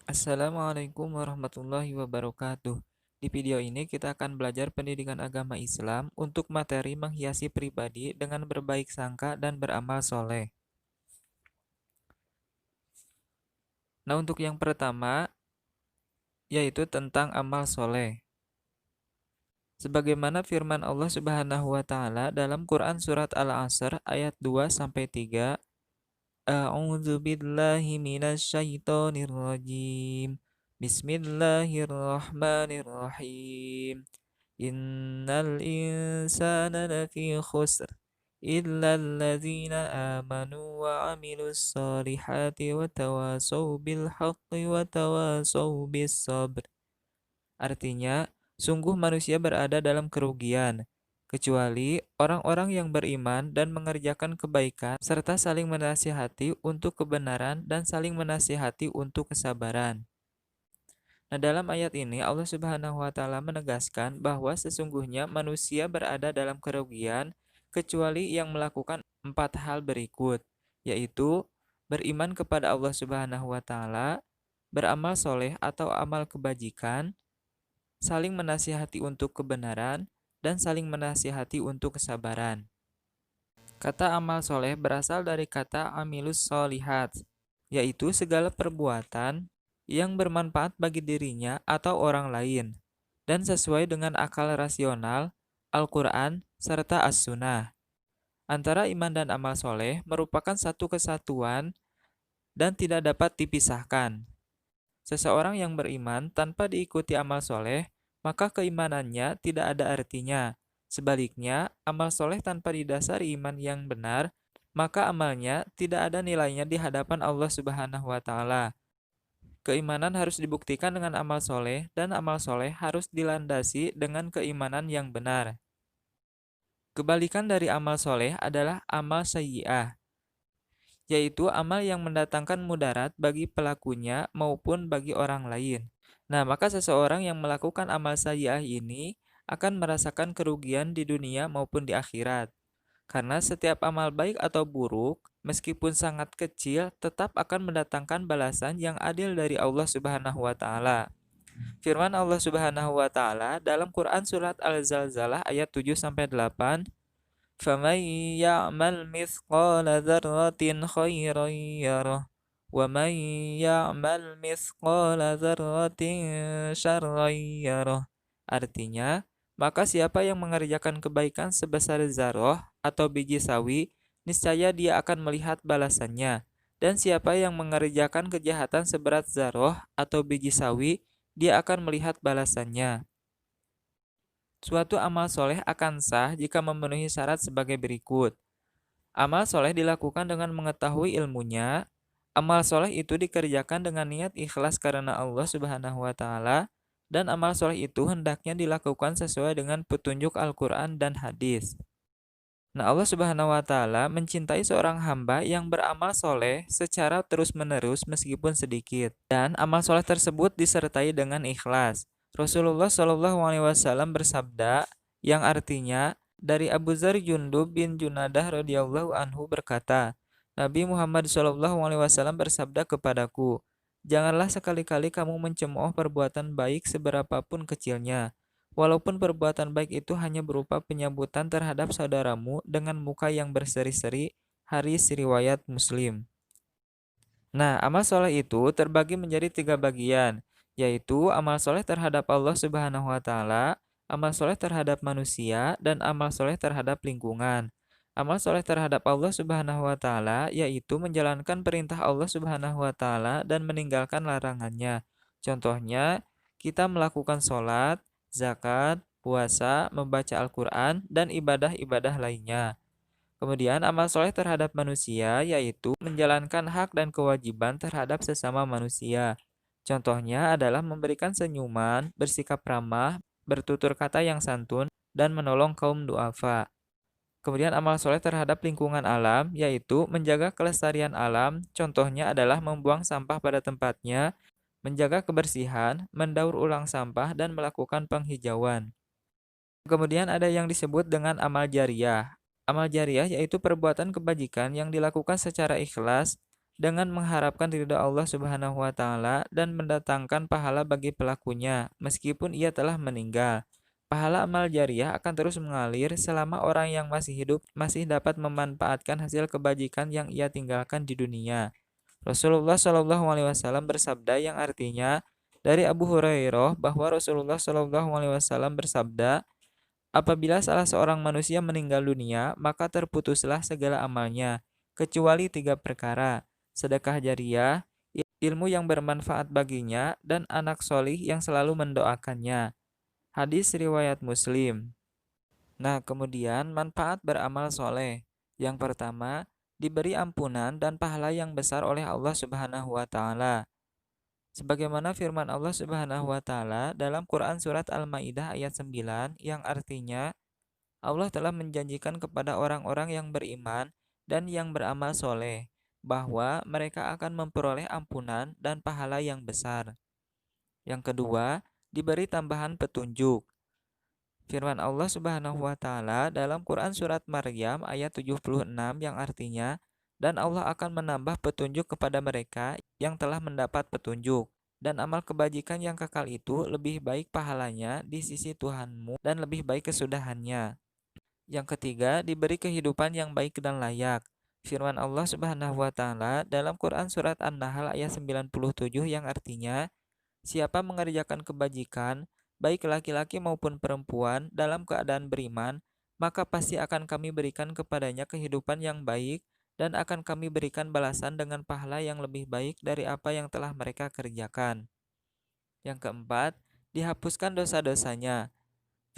Assalamualaikum warahmatullahi wabarakatuh. Di video ini kita akan belajar pendidikan agama Islam untuk materi menghiasi pribadi dengan berbaik sangka dan beramal soleh. Nah, untuk yang pertama yaitu tentang amal soleh. Sebagaimana firman Allah Subhanahu wa taala dalam Quran surat Al-Asr ayat 2 sampai 3, A'udzu billahi minasyaitonir rajim. Bismillahirrahmanirrahim. Innal insana lafi khusr illa alladzina amanu wa amilus solihati wa tawasaw bil haqqi wa tawasaw bis sabr. Artinya, sungguh manusia berada dalam kerugian, kecuali orang-orang yang beriman dan mengerjakan kebaikan, serta saling menasihati untuk kebenaran dan saling menasihati untuk kesabaran. Nah, dalam ayat ini Allah Subhanahu wa taala menegaskan bahwa sesungguhnya manusia berada dalam kerugian kecuali yang melakukan empat hal berikut, yaitu beriman kepada Allah Subhanahu wa taala, beramal soleh atau amal kebajikan, saling menasihati untuk kebenaran, dan saling menasihati untuk kesabaran. Kata amal soleh berasal dari kata amilus solihat, yaitu segala perbuatan yang bermanfaat bagi dirinya atau orang lain, dan sesuai dengan akal rasional, Al-Quran, serta As-Sunnah. Antara iman dan amal soleh merupakan satu kesatuan dan tidak dapat dipisahkan. Seseorang yang beriman tanpa diikuti amal soleh, maka keimanannya tidak ada artinya. Sebaliknya, amal soleh tanpa didasari iman yang benar, maka amalnya tidak ada nilainya di hadapan Allah Subhanahu wa Ta'ala. Keimanan harus dibuktikan dengan amal soleh, dan amal soleh harus dilandasi dengan keimanan yang benar. Kebalikan dari amal soleh adalah amal sayyi'ah, yaitu amal yang mendatangkan mudarat bagi pelakunya maupun bagi orang lain. Nah, maka seseorang yang melakukan amal sayyi'ah ini akan merasakan kerugian di dunia maupun di akhirat. Karena setiap amal baik atau buruk, meskipun sangat kecil, tetap akan mendatangkan balasan yang adil dari Allah Subhanahu wa taala. Firman Allah Subhanahu wa taala dalam Quran surat Al-Zalzalah ayat 7 sampai 8, فَمَن يَعْمَلْ مِثْقَالَ ذَرَّةٍ خَيْرًا يَرَهُ وَمَن يَعْمَلْ مِثْقَالَ ذَرَّةٍ شَرًّا يَرَهُ. Artinya, maka siapa yang mengerjakan kebaikan sebesar zarah atau biji sawi, niscaya dia akan melihat balasannya. Dan siapa yang mengerjakan kejahatan seberat zarah atau biji sawi, dia akan melihat balasannya. Suatu amal soleh akan sah jika memenuhi syarat sebagai berikut. Amal soleh dilakukan dengan mengetahui ilmunya. Amal soleh itu dikerjakan dengan niat ikhlas karena Allah Subhanahu wa taala, dan amal soleh itu hendaknya dilakukan sesuai dengan petunjuk Al-Qur'an dan hadis. Nah, Allah Subhanahu wa taala mencintai seorang hamba yang beramal soleh secara terus-menerus meskipun sedikit, dan amal soleh tersebut disertai dengan ikhlas. Rasulullah Shallallahu alaihi wasallam bersabda yang artinya dari Abu Dzar Jundub bin Junadah radhiyallahu anhu berkata, Nabi Muhammad Shallallahu alaihi wasallam bersabda kepadaku, "Janganlah sekali-kali kamu mencemooh perbuatan baik seberapapun kecilnya. Walaupun perbuatan baik itu hanya berupa penyambutan terhadap saudaramu dengan muka yang berseri-seri." Hadis riwayat Muslim. Nah, amal soleh itu terbagi menjadi tiga bagian, yaitu amal soleh terhadap Allah Subhanahu wa taala, amal soleh terhadap manusia, dan amal soleh terhadap lingkungan. Amal soleh terhadap Allah Subhanahu wa taala yaitu menjalankan perintah Allah Subhanahu wa taala dan meninggalkan larangannya. Contohnya, kita melakukan sholat, zakat, puasa, membaca Al-Quran, dan ibadah-ibadah lainnya. Kemudian amal soleh terhadap manusia yaitu menjalankan hak dan kewajiban terhadap sesama manusia. Contohnya adalah memberikan senyuman, bersikap ramah, bertutur kata yang santun, dan menolong kaum duafa. Kemudian amal soleh terhadap lingkungan alam yaitu menjaga kelestarian alam. Contohnya adalah membuang sampah pada tempatnya, menjaga kebersihan, mendaur ulang sampah, dan melakukan penghijauan. Kemudian ada yang disebut dengan amal jariyah. Amal jariyah yaitu perbuatan kebajikan yang dilakukan secara ikhlas dengan mengharapkan ridha Allah Subhanahu wa taala dan mendatangkan pahala bagi pelakunya meskipun ia telah meninggal. Pahala amal jariah akan terus mengalir selama orang yang masih hidup masih dapat memanfaatkan hasil kebajikan yang ia tinggalkan di dunia. Rasulullah Shallallahu alaihi wasallam bersabda yang artinya dari Abu Hurairah bahwa Rasulullah Shallallahu alaihi wasallam bersabda, apabila salah seorang manusia meninggal dunia, maka terputuslah segala amalnya, kecuali 3 perkara: sedekah jariah, ilmu yang bermanfaat baginya, dan anak solih yang selalu mendoakannya. Hadis riwayat Muslim. Nah, kemudian manfaat beramal soleh. Yang pertama, diberi ampunan dan pahala yang besar oleh Allah Subhanahu wa taala. Sebagaimana firman Allah Subhanahu wa taala dalam Quran surat Al-Maidah ayat 9 yang artinya Allah telah menjanjikan kepada orang-orang yang beriman dan yang beramal soleh bahwa mereka akan memperoleh ampunan dan pahala yang besar. Yang kedua, diberi tambahan petunjuk. Firman Allah Subhanahu wa taala dalam Quran surat Maryam ayat 76 yang artinya, dan Allah akan menambah petunjuk kepada mereka yang telah mendapat petunjuk, dan amal kebajikan yang kekal itu lebih baik pahalanya di sisi Tuhanmu dan lebih baik kesudahannya. Yang ketiga, diberi kehidupan yang baik dan layak. Firman Allah Subhanahu wa taala dalam Quran surat An-Nahl ayat 97 yang artinya, siapa mengerjakan kebajikan, baik laki-laki maupun perempuan, dalam keadaan beriman, maka pasti akan kami berikan kepadanya kehidupan yang baik dan akan kami berikan balasan dengan pahala yang lebih baik dari apa yang telah mereka kerjakan. Yang keempat, dihapuskan dosa-dosanya.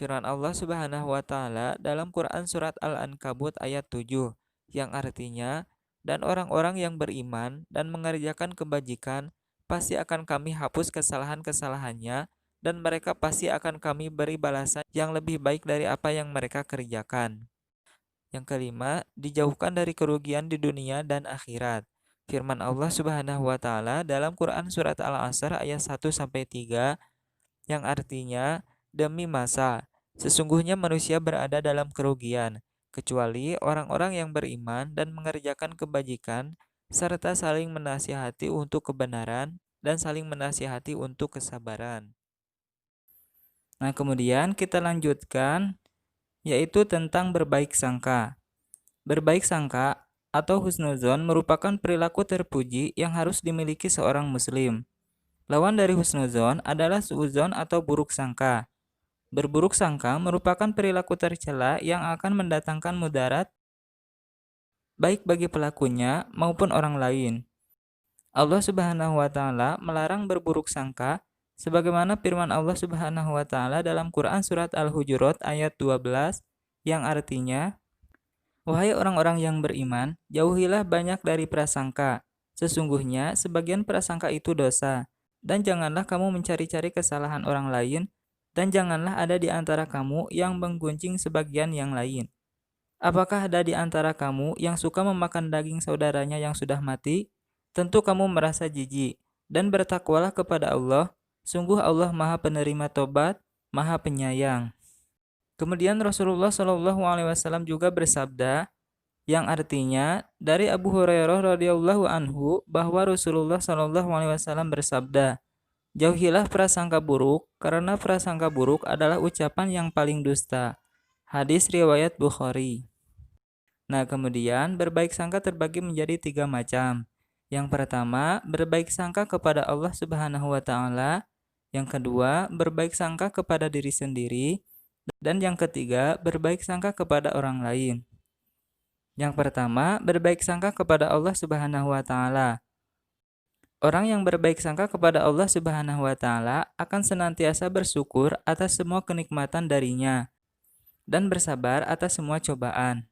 Firman Allah Subhanahu wa taala dalam Quran surat Al-Ankabut ayat 7 yang artinya, dan orang-orang yang beriman dan mengerjakan kebajikan pasti akan kami hapus kesalahan-kesalahannya dan mereka pasti akan kami beri balasan yang lebih baik dari apa yang mereka kerjakan. Yang kelima, dijauhkan dari kerugian di dunia dan akhirat. Firman Allah Subhanahu wa taala dalam Quran surat Al-Asr ayat 1 sampai 3 yang artinya, demi masa, sesungguhnya manusia berada dalam kerugian, kecuali orang-orang yang beriman dan mengerjakan kebajikan, serta saling menasihati untuk kebenaran dan saling menasihati untuk kesabaran. Nah, kemudian kita lanjutkan, yaitu tentang berbaik sangka. Berbaik sangka atau husnuzon merupakan perilaku terpuji yang harus dimiliki seorang muslim. Lawan dari husnuzon adalah suuzon atau buruk sangka. Berburuk sangka merupakan perilaku tercela yang akan mendatangkan mudarat baik bagi pelakunya maupun orang lain. Allah Subhanahu wa taala melarang berburuk sangka sebagaimana firman Allah Subhanahu wa taala dalam Quran surat Al-Hujurat ayat 12 yang artinya, wahai orang-orang yang beriman, jauhilah banyak dari prasangka. Sesungguhnya sebagian prasangka itu dosa. Dan janganlah kamu mencari-cari kesalahan orang lain, dan janganlah ada di antara kamu yang menggunjing sebagian yang lain. Apakah ada di antara kamu yang suka memakan daging saudaranya yang sudah mati? Tentu kamu merasa jijik, dan bertakwalah kepada Allah. Sungguh Allah Maha Penerima Tobat, Maha Penyayang. Kemudian Rasulullah Shallallahu alaihi wasallam juga bersabda yang artinya dari Abu Hurairah radhiyallahu anhu bahwa Rasulullah Shallallahu alaihi wasallam bersabda, jauhilah prasangka buruk karena prasangka buruk adalah ucapan yang paling dusta. Hadis riwayat Bukhari. Nah, kemudian berbaik sangka terbagi menjadi 3 macam. Yang pertama, berbaik sangka kepada Allah Subhanahu wa taala. Yang kedua, berbaik sangka kepada diri sendiri. Dan yang ketiga, berbaik sangka kepada orang lain. Yang pertama, berbaik sangka kepada Allah Subhanahu wa taala. Orang yang berbaik sangka kepada Allah Subhanahu wa taala akan senantiasa bersyukur atas semua kenikmatan darinya dan bersabar atas semua cobaan.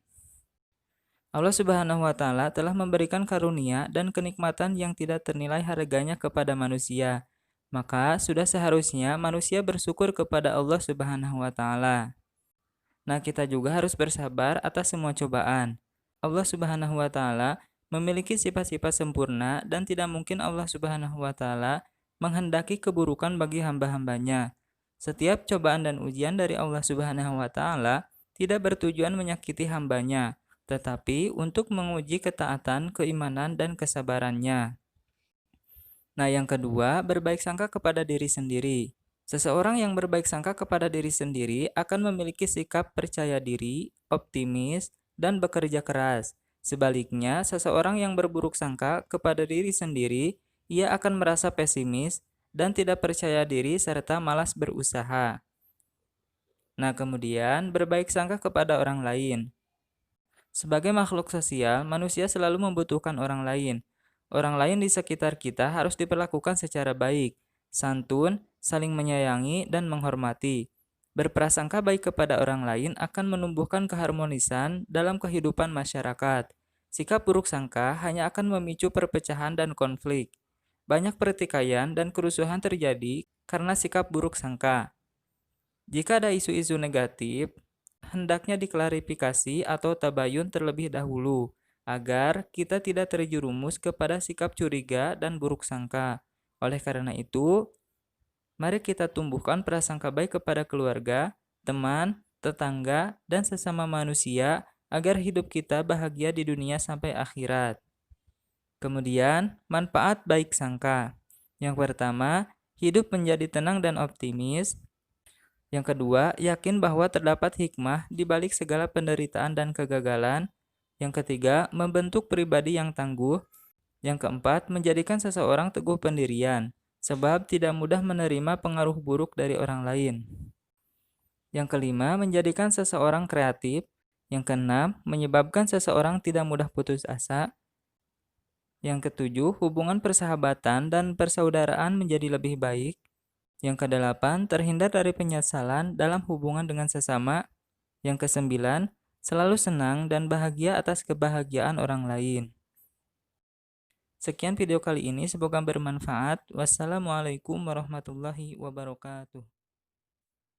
Allah Subhanahu wa taala telah memberikan karunia dan kenikmatan yang tidak ternilai harganya kepada manusia. Maka sudah seharusnya manusia bersyukur kepada Allah Subhanahu wa taala. Nah, kita juga harus bersabar atas semua cobaan. Allah Subhanahu wa taala memiliki sifat-sifat sempurna dan tidak mungkin Allah Subhanahu wa taala menghendaki keburukan bagi hamba-hambanya. Setiap cobaan dan ujian dari Allah Subhanahu wa taala tidak bertujuan menyakiti hambanya, tetapi untuk menguji ketaatan, keimanan, dan kesabarannya. Nah, yang kedua, berbaik sangka kepada diri sendiri. Seseorang yang berbaik sangka kepada diri sendiri akan memiliki sikap percaya diri, optimis, dan bekerja keras. Sebaliknya, seseorang yang berburuk sangka kepada diri sendiri, ia akan merasa pesimis dan tidak percaya diri serta malas berusaha. Nah, kemudian berbaik sangka kepada orang lain. Sebagai makhluk sosial, manusia selalu membutuhkan orang lain. Orang lain di sekitar kita harus diperlakukan secara baik, santun, saling menyayangi, dan menghormati. Berprasangka baik kepada orang lain akan menumbuhkan keharmonisan dalam kehidupan masyarakat. Sikap buruk sangka hanya akan memicu perpecahan dan konflik. Banyak pertikaian dan kerusuhan terjadi karena sikap buruk sangka. Jika ada isu-isu negatif, hendaknya diklarifikasi atau tabayun terlebih dahulu, agar kita tidak terjerumus kepada sikap curiga dan buruk sangka. Oleh karena itu, mari kita tumbuhkan prasangka baik kepada keluarga, teman, tetangga, dan sesama manusia agar hidup kita bahagia di dunia sampai akhirat. Kemudian, manfaat baik sangka. Yang pertama, hidup menjadi tenang dan optimis. Yang kedua, yakin bahwa terdapat hikmah di balik segala penderitaan dan kegagalan. Yang ketiga, membentuk pribadi yang tangguh. Yang keempat, menjadikan seseorang teguh pendirian, sebab tidak mudah menerima pengaruh buruk dari orang lain. Yang kelima, menjadikan seseorang kreatif. Yang keenam, menyebabkan seseorang tidak mudah putus asa. Yang ketujuh, hubungan persahabatan dan persaudaraan menjadi lebih baik. Yang kedelapan, terhindar dari penyesalan dalam hubungan dengan sesama. Yang kesembilan, selalu senang dan bahagia atas kebahagiaan orang lain. Sekian video kali ini, semoga bermanfaat. Wassalamualaikum warahmatullahi wabarakatuh.